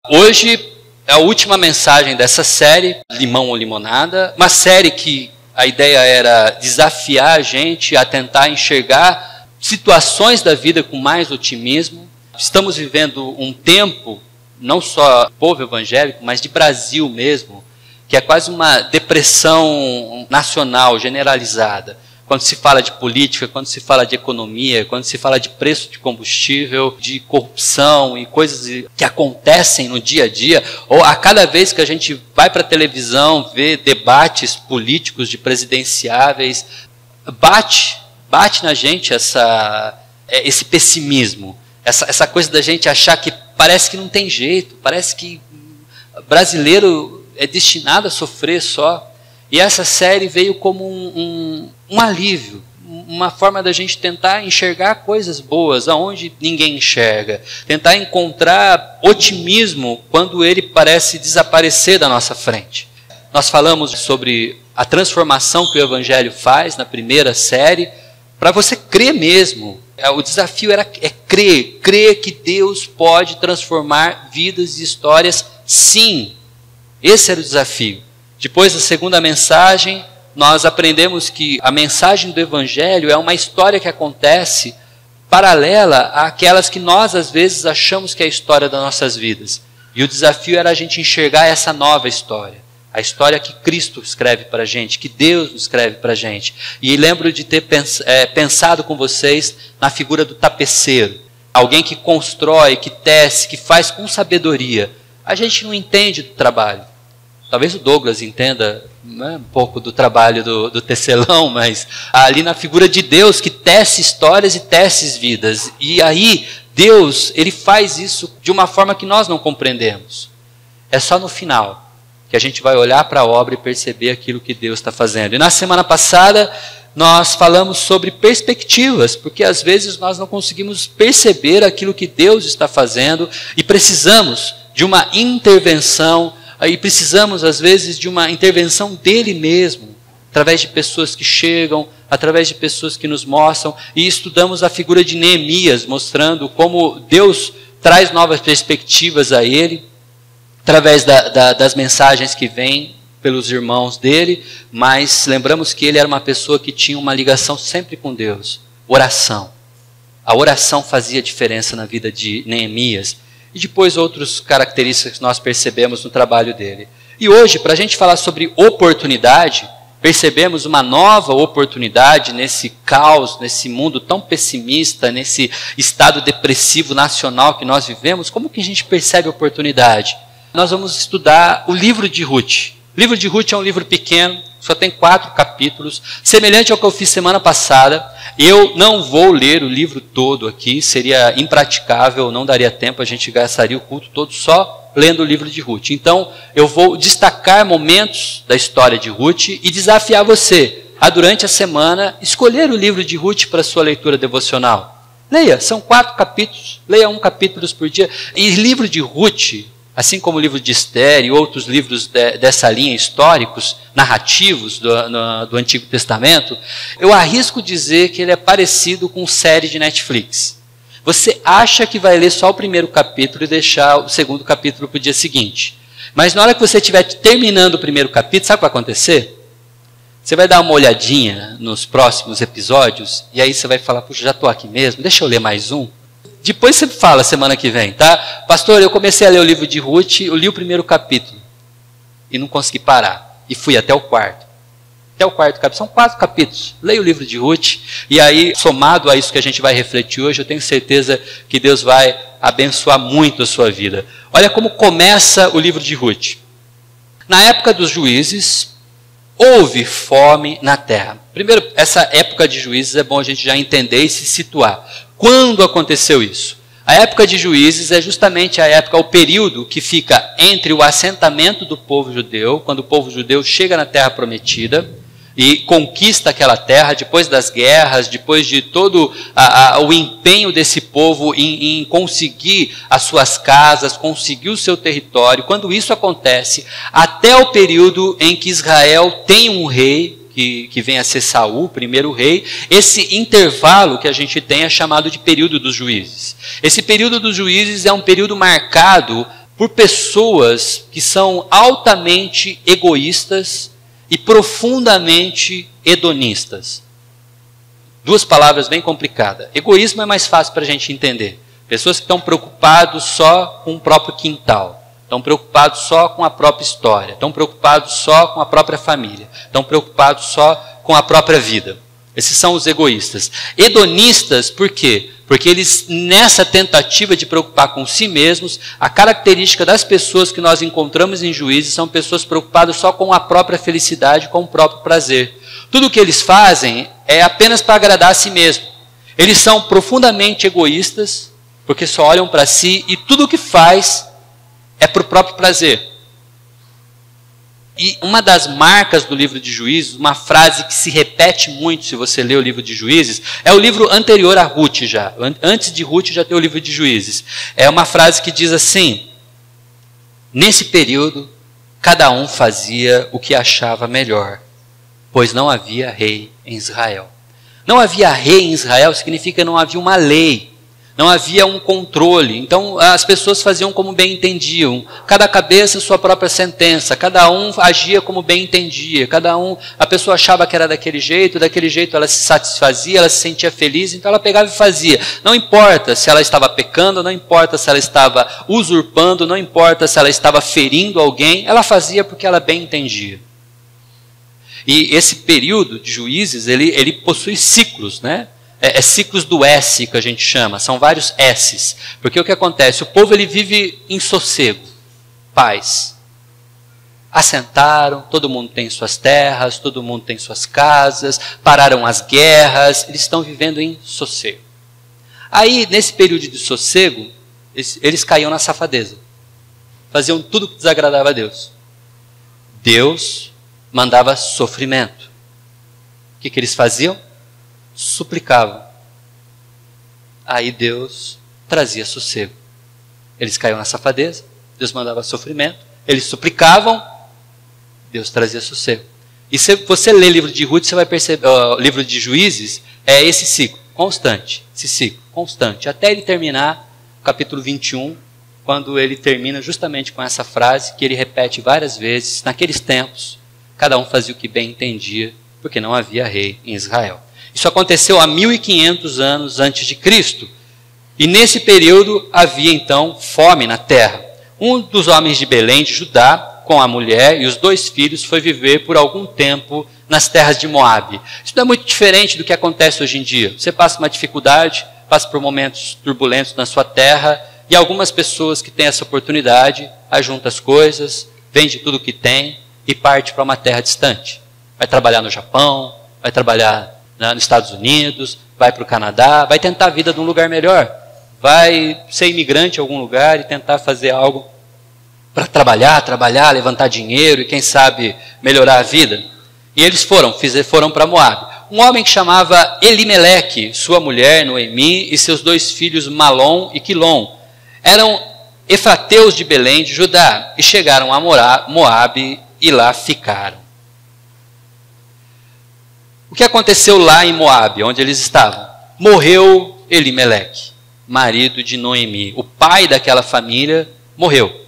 Hoje é a última mensagem dessa série, Limão ou Limonada, uma série que a ideia era desafiar a gente a tentar enxergar situações da vida com mais otimismo. Estamos vivendo um tempo, não só do povo evangélico, mas de Brasil mesmo, que é quase uma depressão nacional, generalizada. Quando se fala de política, quando se fala de economia, quando se fala de preço de combustível, de corrupção e coisas que acontecem no dia a dia, ou a cada vez que a gente vai para a televisão, vê debates políticos de presidenciáveis, bate na gente esse pessimismo, essa coisa da gente achar que parece que não tem jeito, parece que brasileiro é destinado a sofrer só. E essa série veio como um alívio, uma forma da gente tentar enxergar coisas boas aonde ninguém enxerga, tentar encontrar otimismo quando ele parece desaparecer da nossa frente. Nós falamos sobre a transformação que o Evangelho faz na primeira série, para você crer mesmo. O desafio é crer que Deus pode transformar vidas e histórias, sim. Esse era o desafio. Depois da segunda mensagem, nós aprendemos que a mensagem do Evangelho é uma história que acontece paralela àquelas que nós, às vezes, achamos que é a história das nossas vidas. E o desafio era a gente enxergar essa nova história. A história que Cristo escreve para a gente, que Deus escreve para a gente. E lembro de ter pensado com vocês na figura do tapeceiro. Alguém que constrói, que tece, que faz com sabedoria. A gente não entende do trabalho. Talvez o Douglas entenda um pouco do trabalho do tecelão, mas ali na figura de Deus que tece histórias e tece vidas. E aí Deus, ele faz isso de uma forma que nós não compreendemos. É só no final que a gente vai olhar para a obra e perceber aquilo que Deus está fazendo. E na semana passada nós falamos sobre perspectivas, porque às vezes nós não conseguimos perceber aquilo que Deus está fazendo e precisamos de uma intervenção. Aí precisamos, às vezes, de uma intervenção dele mesmo, através de pessoas que chegam, através de pessoas que nos mostram, e estudamos a figura de Neemias, mostrando como Deus traz novas perspectivas a ele, através das mensagens que vêm pelos irmãos dele, mas lembramos que ele era uma pessoa que tinha uma ligação sempre com Deus, oração. A oração fazia diferença na vida de Neemias. E depois outras características que nós percebemos no trabalho dele. E hoje, para a gente falar sobre oportunidade, percebemos uma nova oportunidade nesse caos, nesse mundo tão pessimista, nesse estado depressivo nacional que nós vivemos. Como que a gente percebe oportunidade? Nós vamos estudar o livro de Ruth. O livro de Ruth é um livro pequeno, só tem 4 capítulos, semelhante ao que eu fiz semana passada. Eu não vou ler o livro todo aqui, seria impraticável, não daria tempo, a gente gastaria o culto todo só lendo o livro de Ruth. Então, eu vou destacar momentos da história de Ruth e desafiar você a, durante a semana, escolher o livro de Ruth para a sua leitura devocional. Leia, são 4 capítulos, leia 1 capítulo por dia. E livro de Ruth, assim como o livro de Esther e outros livros dessa linha históricos, narrativos do Antigo Testamento, eu arrisco dizer que ele é parecido com série de Netflix. Você acha que vai ler só o primeiro capítulo e deixar o segundo capítulo para o dia seguinte. Mas na hora que você estiver terminando o primeiro capítulo, sabe o que vai acontecer? Você vai dar uma olhadinha nos próximos episódios e aí você vai falar, puxa, já estou aqui mesmo, deixa eu ler mais um. Depois você fala semana que vem, tá? Pastor, eu comecei a ler o livro de Ruth, eu li o primeiro capítulo e não consegui parar. E fui até o quarto. Até o quarto capítulo. São 4 capítulos. Leia o livro de Ruth e aí, somado a isso que a gente vai refletir hoje, eu tenho certeza que Deus vai abençoar muito a sua vida. Olha como começa o livro de Ruth. Na época dos juízes, houve fome na terra. Primeiro, essa época de juízes é bom a gente já entender e se situar. Quando aconteceu isso? A época de juízes é justamente a época, o período que fica entre o assentamento do povo judeu, quando o povo judeu chega na terra prometida e conquista aquela terra, depois das guerras, depois de todo o empenho desse povo em conseguir as suas casas, conseguir o seu território. Quando isso acontece, até o período em que Israel tem um rei, que vem a ser Saul, o primeiro rei, esse intervalo que a gente tem é chamado de período dos juízes. Esse período dos juízes é um período marcado por pessoas que são altamente egoístas e profundamente hedonistas. Duas palavras bem complicadas. Egoísmo é mais fácil para a gente entender. Pessoas que estão preocupadas só com o próprio quintal, estão preocupados só com a própria história, estão preocupados só com a própria família, estão preocupados só com a própria vida. Esses são os egoístas. Hedonistas, por quê? Porque eles, nessa tentativa de preocupar com si mesmos, a característica das pessoas que nós encontramos em Juízes são pessoas preocupadas só com a própria felicidade, com o próprio prazer. Tudo o que eles fazem é apenas para agradar a si mesmo. Eles são profundamente egoístas, porque só olham para si e tudo o que faz é para o próprio prazer. E uma das marcas do livro de Juízes, uma frase que se repete muito se você lê o livro de Juízes, é o livro anterior a Ruth já. Antes de Ruth já tem o livro de Juízes. É uma frase que diz assim: nesse período, cada um fazia o que achava melhor, pois não havia rei em Israel. Não havia rei em Israel significa não havia uma lei. Não havia um controle, então as pessoas faziam como bem entendiam, cada cabeça sua própria sentença, cada um agia como bem entendia, a pessoa achava que era daquele jeito ela se satisfazia, ela se sentia feliz, então ela pegava e fazia. Não importa se ela estava pecando, não importa se ela estava usurpando, não importa se ela estava ferindo alguém, ela fazia porque ela bem entendia. E esse período de Juízes, ele possui ciclos, né? Ciclos do S que a gente chama, são vários S's. Porque o que acontece? O povo ele vive em sossego, paz. Assentaram, todo mundo tem suas terras, todo mundo tem suas casas, pararam as guerras, eles estão vivendo em sossego. Aí, nesse período de sossego, eles caíam na safadeza. Faziam tudo que desagradava a Deus. Deus mandava sofrimento. O que eles faziam? Suplicavam. Aí Deus trazia sossego. Eles caíam na safadeza, Deus mandava sofrimento, eles suplicavam, Deus trazia sossego. E se você ler o livro de Ruth, você vai perceber, o livro de Juízes, é esse ciclo constante, até ele terminar o capítulo 21, quando ele termina justamente com essa frase que ele repete várias vezes: naqueles tempos, cada um fazia o que bem entendia, porque não havia rei em Israel. Isso aconteceu há 1500 anos antes de Cristo. E nesse período havia então fome na terra. Um dos homens de Belém, de Judá, com a mulher e os 2 filhos, foi viver por algum tempo nas terras de Moabe. Isso não é muito diferente do que acontece hoje em dia. Você passa uma dificuldade, passa por momentos turbulentos na sua terra, e algumas pessoas que têm essa oportunidade, ajuntam as coisas, vende tudo o que tem e parte para uma terra distante. Vai trabalhar no Japão, vai trabalhar nos Estados Unidos, vai para o Canadá, vai tentar a vida num lugar melhor, vai ser imigrante em algum lugar e tentar fazer algo para trabalhar, levantar dinheiro e quem sabe melhorar a vida. E eles foram para Moabe. Um homem que chamava Elimeleque, sua mulher Noemi e seus 2 filhos Malom e Quilom, eram efrateus de Belém de Judá e chegaram a Moabe e lá ficaram. O que aconteceu lá em Moabe, onde eles estavam? Morreu Elimeleque, marido de Noemi. O pai daquela família morreu.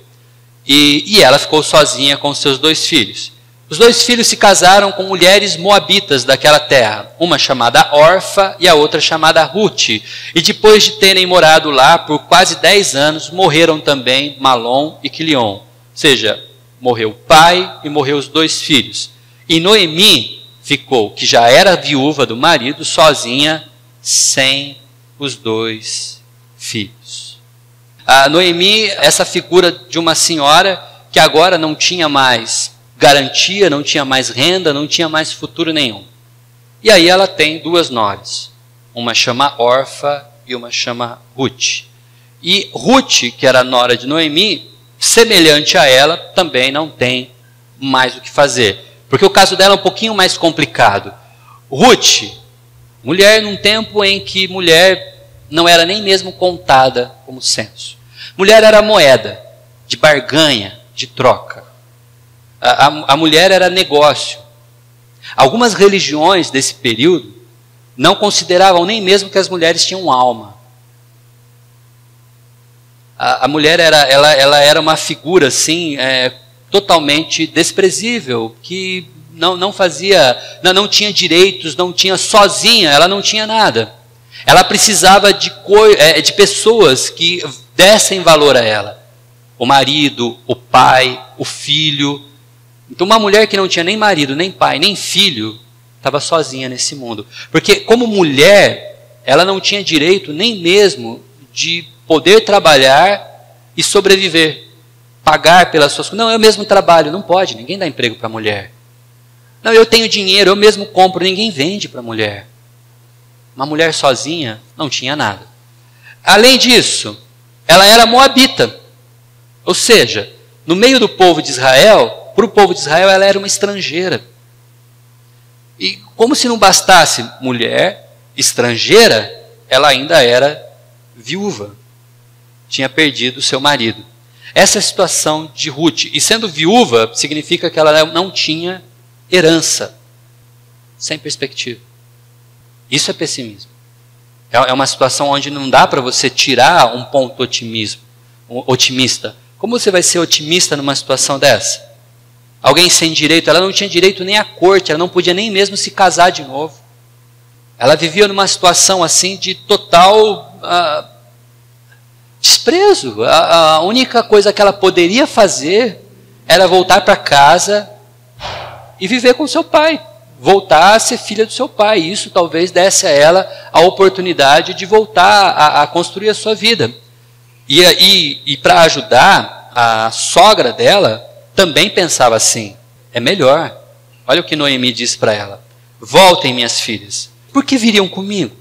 E ela ficou sozinha com seus 2 filhos. Os 2 filhos se casaram com mulheres moabitas daquela terra, uma chamada Orfa e a outra chamada Ruth. E depois de terem morado lá por quase 10 anos, morreram também Malom e Quilion. Ou seja, morreu o pai e morreu os 2 filhos. E Noemi ficou, que já era viúva do marido, sozinha, sem os 2 filhos. A Noemi, essa figura de uma senhora que agora não tinha mais garantia, não tinha mais renda, não tinha mais futuro nenhum. E aí ela tem 2 noras. Uma chama Orfa e uma chama Ruth. E Ruth, que era a nora de Noemi, semelhante a ela, também não tem mais o que fazer. Porque o caso dela é um pouquinho mais complicado. Ruth, mulher num tempo em que mulher não era nem mesmo contada como censo. Mulher era moeda, de barganha, de troca. A mulher era negócio. Algumas religiões desse período não consideravam nem mesmo que as mulheres tinham alma. A mulher ela era uma figura assim, totalmente desprezível, que não tinha direitos, não tinha sozinha, ela não tinha nada. Ela precisava de pessoas que dessem valor a ela. O marido, o pai, o filho. Então uma mulher que não tinha nem marido, nem pai, nem filho, estava sozinha nesse mundo. Porque como mulher, ela não tinha direito nem mesmo de poder trabalhar e sobreviver. Pagar pelas suas coisas. Não, eu mesmo trabalho. Não pode, ninguém dá emprego para a mulher. Não, eu tenho dinheiro, eu mesmo compro. Ninguém vende para a mulher. Uma mulher sozinha não tinha nada. Além disso, ela era moabita. Ou seja, no meio do povo de Israel, para o povo de Israel ela era uma estrangeira. E como se não bastasse mulher estrangeira, ela ainda era viúva. Tinha perdido seu marido. Essa é a situação de Ruth. E sendo viúva, significa que ela não tinha herança. Sem perspectiva. Isso é pessimismo. É uma situação onde não dá para você tirar um ponto otimista. Como você vai ser otimista numa situação dessa? Alguém sem direito, ela não tinha direito nem à corte, ela não podia nem mesmo se casar de novo. Ela vivia numa situação assim de total desprezo. A única coisa que ela poderia fazer era voltar para casa e viver com seu pai. Voltar a ser filha do seu pai. Isso talvez desse a ela a oportunidade de voltar a construir a sua vida. E para ajudar, a sogra dela também pensava assim, é melhor. Olha o que Noemi disse para ela. Voltem, minhas filhas. Por que viriam comigo?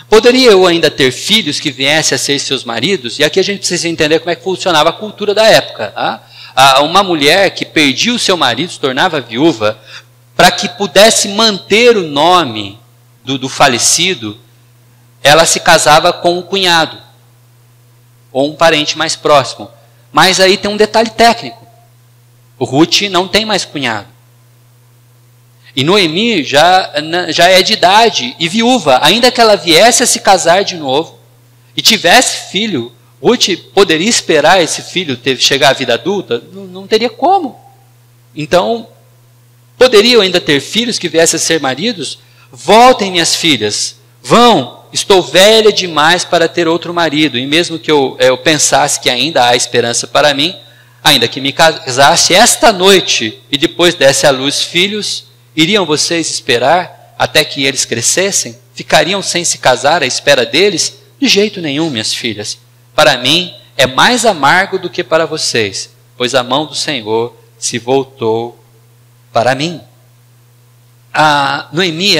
Poderia eu ainda ter filhos que viessem a ser seus maridos? E aqui a gente precisa entender como é que funcionava a cultura da época. Uma mulher que perdia o seu marido, se tornava viúva, para que pudesse manter o nome do falecido, ela se casava com um cunhado, ou um parente mais próximo. Mas aí tem um detalhe técnico. O Ruth não tem mais cunhado. E Noemi já é de idade e viúva. Ainda que ela viesse a se casar de novo e tivesse filho, Ruth poderia esperar esse filho chegar à vida adulta? Não teria como. Então, poderiam ainda ter filhos que viessem a ser maridos? Voltem, minhas filhas. Vão. Estou velha demais para ter outro marido. E mesmo que eu pensasse que ainda há esperança para mim, ainda que me casasse esta noite e depois desse à luz filhos, iriam vocês esperar até que eles crescessem? Ficariam sem se casar à espera deles? De jeito nenhum, minhas filhas. Para mim é mais amargo do que para vocês, pois a mão do Senhor se voltou para mim. A Noemi,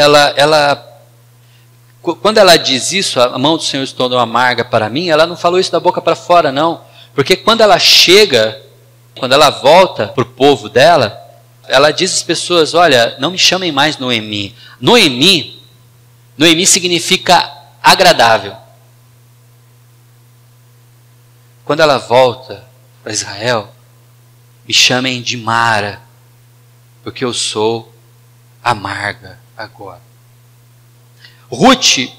quando ela diz isso, a mão do Senhor se tornou amarga para mim, ela não falou isso da boca para fora, não. Porque quando ela volta para o povo dela, ela diz às pessoas, olha, não me chamem mais Noemi. Noemi significa agradável. Quando ela volta para Israel, me chamem de Mara, porque eu sou amarga agora. Ruth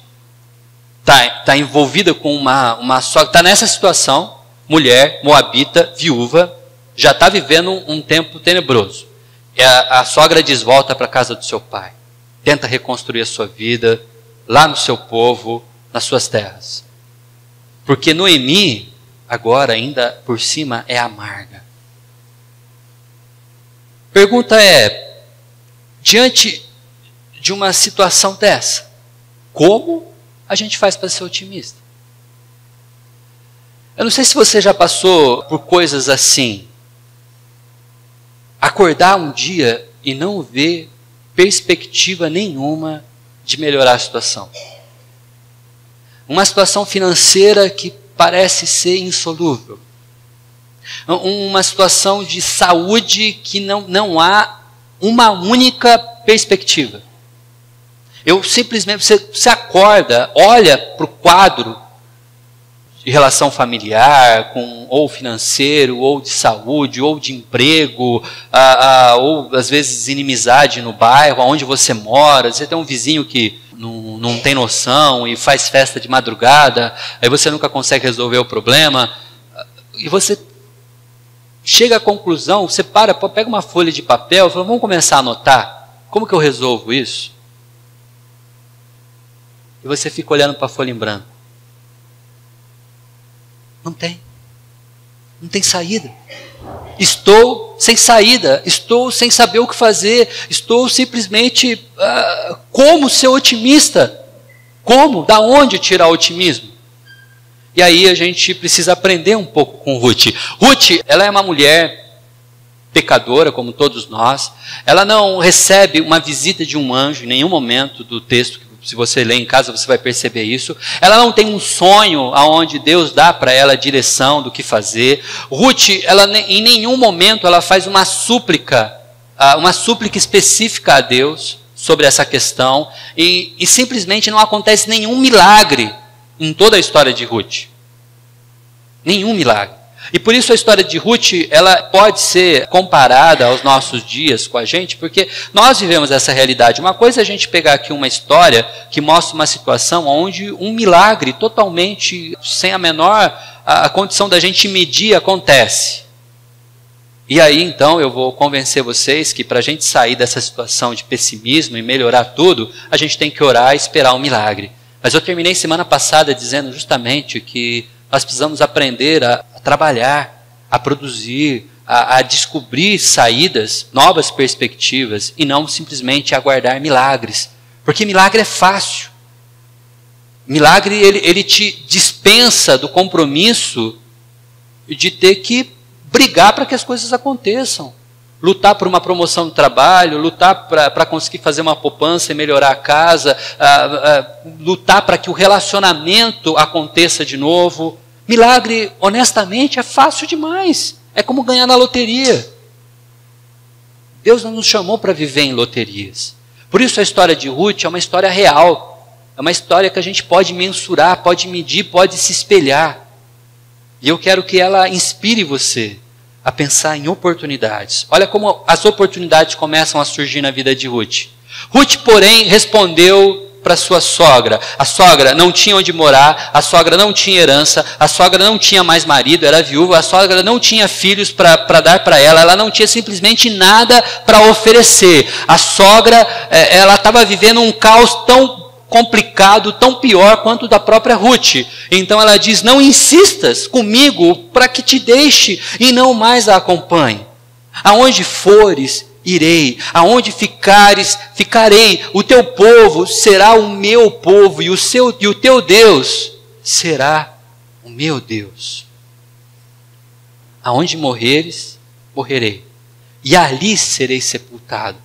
está envolvida com uma sogra, está nessa situação, mulher, moabita, viúva, já está vivendo um tempo tenebroso. A sogra diz, volta para a casa do seu pai. Tenta reconstruir a sua vida, lá no seu povo, nas suas terras. Porque Noemi, agora ainda por cima, é amarga. Pergunta é, diante de uma situação dessa, como a gente faz para ser otimista? Eu não sei se você já passou por coisas assim. Acordar um dia e não ver perspectiva nenhuma de melhorar a situação. Uma situação financeira que parece ser insolúvel. Uma situação de saúde que não há uma única perspectiva. Você acorda, olha para o quadro de relação familiar, ou financeiro, ou de saúde, ou de emprego, ou às vezes inimizade no bairro, onde você mora. Você tem um vizinho que não tem noção e faz festa de madrugada, aí você nunca consegue resolver o problema. e você chega à conclusão, você pega uma folha de papel e fala, vamos começar a anotar, como que eu resolvo isso? E você fica olhando para a folha em branco. Não tem saída. Estou sem saída, estou sem saber o que fazer, estou simplesmente, como ser otimista? Como? Da onde tirar o otimismo? E aí a gente precisa aprender um pouco com Ruth. Ruth, ela é uma mulher pecadora, como todos nós. Ela não recebe uma visita de um anjo em nenhum momento do texto. Se você ler em casa, você vai perceber isso. Ela não tem um sonho onde Deus dá para ela a direção do que fazer. Ruth, em nenhum momento ela faz uma súplica específica a Deus sobre essa questão. E simplesmente não acontece nenhum milagre em toda a história de Ruth. Nenhum milagre. E por isso a história de Ruth, ela pode ser comparada aos nossos dias com a gente, porque nós vivemos essa realidade. Uma coisa é a gente pegar aqui uma história que mostra uma situação onde um milagre totalmente sem a menor a condição da gente medir acontece. E aí então eu vou convencer vocês que para a gente sair dessa situação de pessimismo e melhorar tudo, a gente tem que orar e esperar um milagre. Mas eu terminei semana passada dizendo justamente que nós precisamos aprender a trabalhar, a produzir, a descobrir saídas, novas perspectivas, e não simplesmente aguardar milagres. Porque milagre é fácil. Milagre, ele te dispensa do compromisso de ter que brigar para que as coisas aconteçam. Lutar por uma promoção de trabalho, lutar para conseguir fazer uma poupança e melhorar a casa, lutar para que o relacionamento aconteça de novo. Milagre, honestamente, é fácil demais. É como ganhar na loteria. Deus não nos chamou para viver em loterias. Por isso a história de Ruth é uma história real. É uma história que a gente pode mensurar, pode medir, pode se espelhar. E eu quero que ela inspire você a pensar em oportunidades. Olha como as oportunidades começam a surgir na vida de Ruth. Ruth, porém, respondeu para sua sogra. A sogra não tinha onde morar, a sogra não tinha herança, a sogra não tinha mais marido, era viúva, a sogra não tinha filhos para dar para ela não tinha simplesmente nada para oferecer. A sogra, ela estava vivendo um caos tão complicado, tão pior quanto o da própria Ruth. Então ela diz, não insistas comigo para que te deixe e não mais a acompanhe. Aonde fores, irei. Aonde ficares, ficarei. O teu povo será o meu povo e o teu Deus será o meu Deus. Aonde morreres, morrerei. E ali serei sepultado.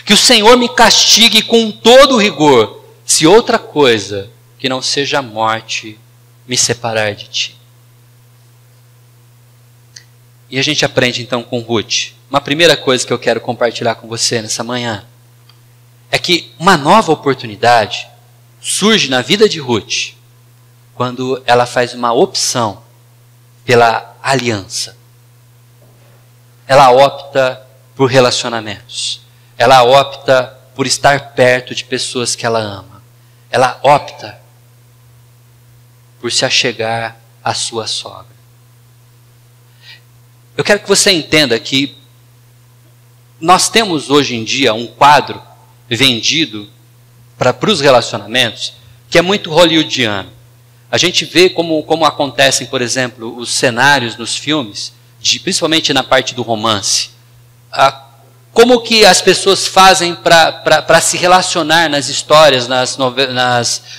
Que o Senhor me castigue com todo o rigor, se outra coisa que não seja a morte me separar de ti. E a gente aprende então com Ruth. Uma primeira coisa que eu quero compartilhar com você nessa manhã é que uma nova oportunidade surge na vida de Ruth quando ela faz uma opção pela aliança. Ela opta por relacionamentos. Ela opta por estar perto de pessoas que ela ama. Ela opta por se achegar à sua sogra. Eu quero que você entenda que nós temos hoje em dia um quadro vendido para os relacionamentos que é muito hollywoodiano. A gente vê como acontecem, por exemplo, os cenários nos filmes, principalmente na parte do romance. Como que as pessoas fazem para se relacionar nas histórias,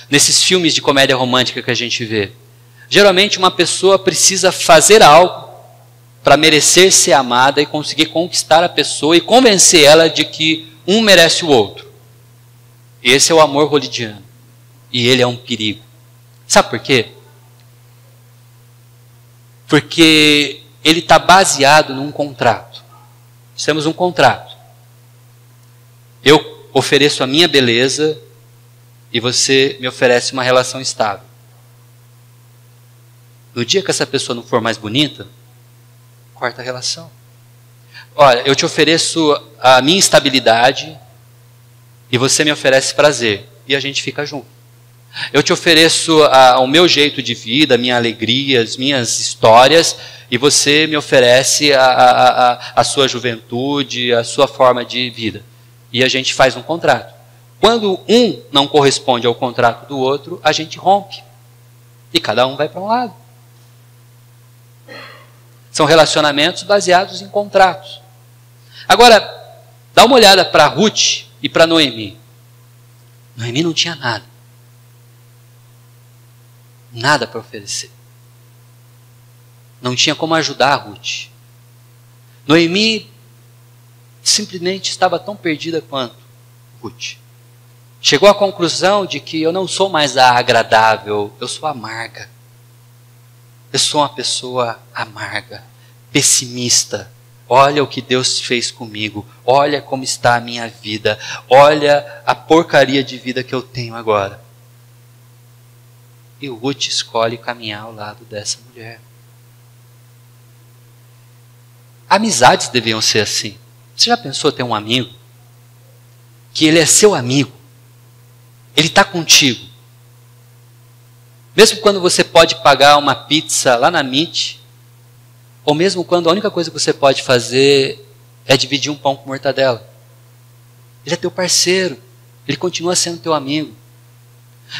nesses filmes de comédia romântica que a gente vê? Geralmente uma pessoa precisa fazer algo para merecer ser amada e conseguir conquistar a pessoa e convencer ela de que um merece o outro. Esse é o amor hollywoodiano. E ele é um perigo. Sabe por quê? Porque ele está baseado num contrato. Nós temos um contrato. Eu ofereço a minha beleza e você me oferece uma relação estável. No dia que essa pessoa não for mais bonita, corta a relação. Olha, eu te ofereço a minha estabilidade e você me oferece prazer. E a gente fica junto. Eu te ofereço o meu jeito de vida, a minha alegria, as minhas histórias, e você me oferece a sua juventude, a sua forma de vida. E a gente faz um contrato. Quando um não corresponde ao contrato do outro, a gente rompe. E cada um vai para um lado. São relacionamentos baseados em contratos. Agora, dá uma olhada para Ruth e para Noemi. Noemi não tinha nada. Nada para oferecer. Não tinha como ajudar a Ruth. Noemi simplesmente estava tão perdida quanto Ruth. Chegou à conclusão de que eu não sou mais a agradável, eu sou amarga. Eu sou uma pessoa amarga, pessimista. Olha o que Deus fez comigo. Olha como está a minha vida. Olha a porcaria de vida que eu tenho agora. E Ruth escolhe caminhar ao lado dessa mulher. Amizades deviam ser assim. Você já pensou ter um amigo? Que ele é seu amigo. Ele está contigo. Mesmo quando você pode pagar uma pizza lá na Meat, ou mesmo quando a única coisa que você pode fazer é dividir um pão com mortadela. Ele é teu parceiro. Ele continua sendo teu amigo.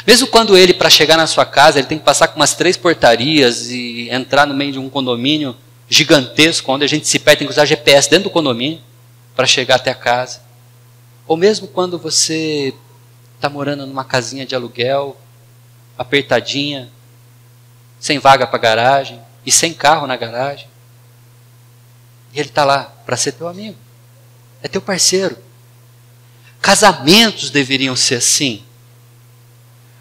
Mesmo quando ele, para chegar na sua casa, ele tem que passar com umas 3 portarias e entrar no meio de um condomínio gigantesco, onde a gente se perde, tem que usar GPS dentro do condomínio para chegar até a casa. Ou mesmo quando você está morando numa casinha de aluguel, apertadinha, sem vaga para garagem e sem carro na garagem. E ele está lá para ser teu amigo. É teu parceiro. Casamentos deveriam ser assim.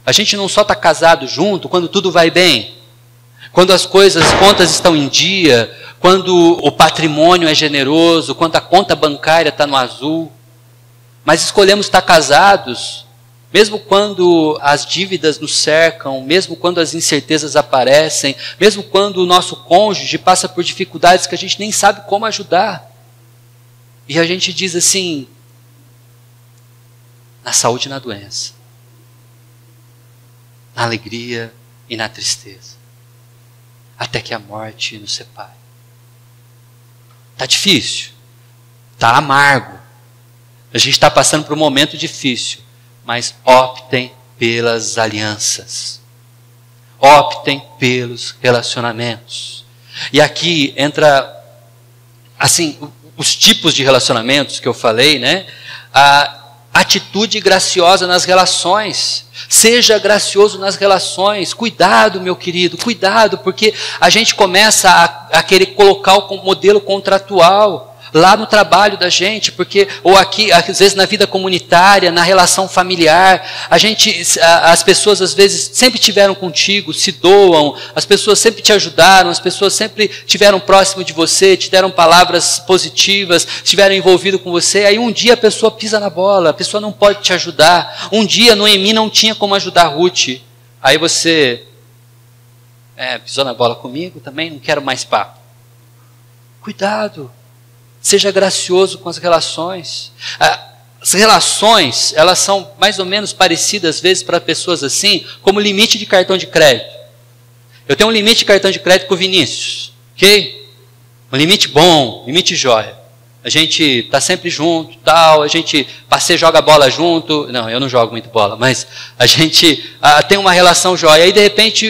A gente não só está casado junto quando tudo vai bem, quando as contas estão em dia, quando o patrimônio é generoso, quando a conta bancária está no azul. Mas escolhemos estar casados, mesmo quando as dívidas nos cercam, mesmo quando as incertezas aparecem, mesmo quando o nosso cônjuge passa por dificuldades que a gente nem sabe como ajudar. E a gente diz assim, na saúde e na doença, na alegria e na tristeza, até que a morte nos separe. Está difícil, está amargo, a gente está passando por um momento difícil, mas optem pelas alianças, optem pelos relacionamentos. E aqui entra, assim, os tipos de relacionamentos que eu falei, né? A atitude graciosa nas relações. Seja gracioso nas relações. Cuidado, meu querido, cuidado, porque a gente começa a querer colocar o modelo contratual lá no trabalho da gente, porque, ou aqui, às vezes na vida comunitária, na relação familiar, as pessoas às vezes sempre tiveram contigo, se doam, as pessoas sempre te ajudaram, as pessoas sempre estiveram próximo de você, te deram palavras positivas, estiveram envolvidos com você, aí um dia a pessoa pisa na bola, a pessoa não pode te ajudar. Um dia Noemi não tinha como ajudar Ruth, aí você pisou na bola comigo também, não quero mais papo. Cuidado. Seja gracioso com as relações. As relações, elas são mais ou menos parecidas, às vezes, para pessoas assim, como limite de cartão de crédito. Eu tenho um limite de cartão de crédito com o Vinícius, ok? Um limite bom, limite jóia. A gente está sempre junto, tal, a gente passeia, joga bola junto. Não, eu não jogo muito bola, mas a gente tem uma relação jóia. Aí, de repente,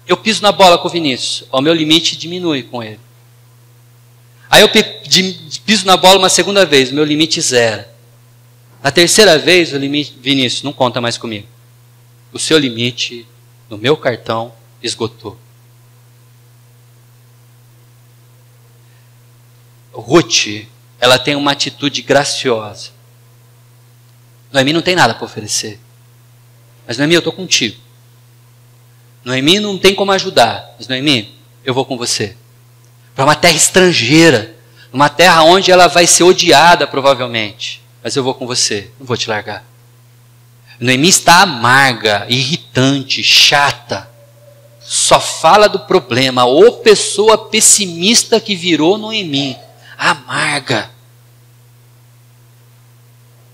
eu piso na bola com o Vinícius. O meu limite diminui com ele. Aí eu piso na bola uma segunda vez, o meu limite zera. Na terceira vez, o limite, Vinícius, não conta mais comigo. O seu limite no meu cartão esgotou. Ruth, ela tem uma atitude graciosa. Noemi não tem nada para oferecer. Mas Noemi, eu estou contigo. Noemi não tem como ajudar. Mas Noemi, eu vou com você. Para uma terra estrangeira, uma terra onde ela vai ser odiada provavelmente, mas eu vou com você, não vou te largar. Noemi está amarga, irritante, chata, só fala do problema, ou pessoa pessimista que virou Noemi, amarga.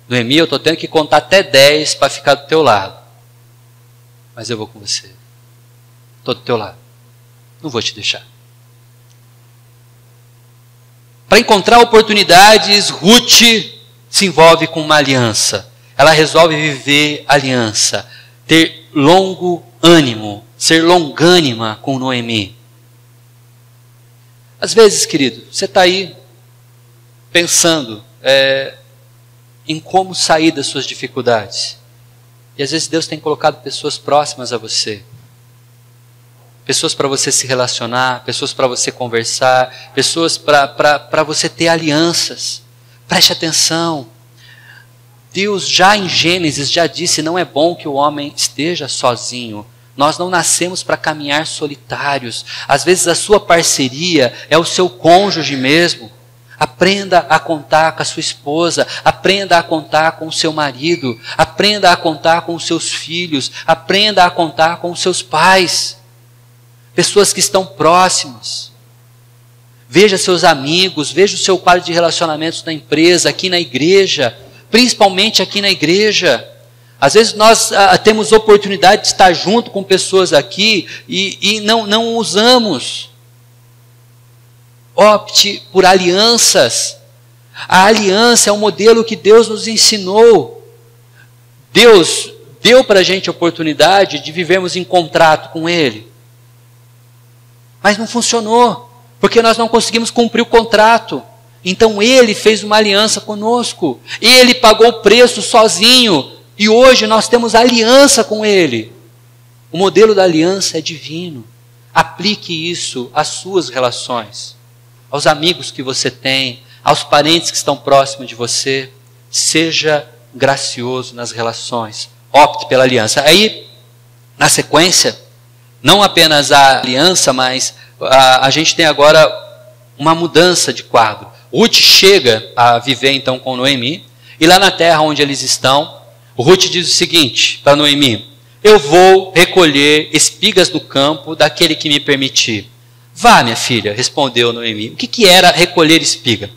Noemi, eu estou tendo que contar até 10 para ficar do teu lado, mas eu vou com você. Estou do teu lado. Não vou te deixar. Para encontrar oportunidades, Ruth se envolve com uma aliança. Ela resolve viver aliança, ter longo ânimo, ser longânima com Noemi. Às vezes, querido, você está aí pensando em como sair das suas dificuldades. E às vezes Deus tem colocado pessoas próximas a você. Pessoas para você se relacionar, pessoas para você conversar, pessoas para você ter alianças. Preste atenção. Deus já em Gênesis já disse, não é bom que o homem esteja sozinho. Nós não nascemos para caminhar solitários. Às vezes a sua parceria é o seu cônjuge mesmo. Aprenda a contar com a sua esposa, aprenda a contar com o seu marido, aprenda a contar com os seus filhos, aprenda a contar com os seus pais. Pessoas que estão próximas. Veja seus amigos, veja o seu quadro de relacionamentos na empresa, aqui na igreja, principalmente aqui na igreja. Às vezes nós temos oportunidade de estar junto com pessoas aqui e não usamos. Opte por alianças. A aliança é um modelo que Deus nos ensinou. Deus deu para a gente a oportunidade de vivermos em contrato com Ele. Mas não funcionou, porque nós não conseguimos cumprir o contrato. Então Ele fez uma aliança conosco. Ele pagou o preço sozinho. E hoje nós temos aliança com Ele. O modelo da aliança é divino. Aplique isso às suas relações, aos amigos que você tem, aos parentes que estão próximos de você. Seja gracioso nas relações. Opte pela aliança. Aí, na sequência, não apenas a aliança, mas a gente tem agora uma mudança de quadro. Ruth chega a viver então com Noemi, e lá na terra onde eles estão, Ruth diz o seguinte para Noemi: eu vou recolher espigas do campo daquele que me permitir. Vá, minha filha, respondeu Noemi. O que era recolher espiga?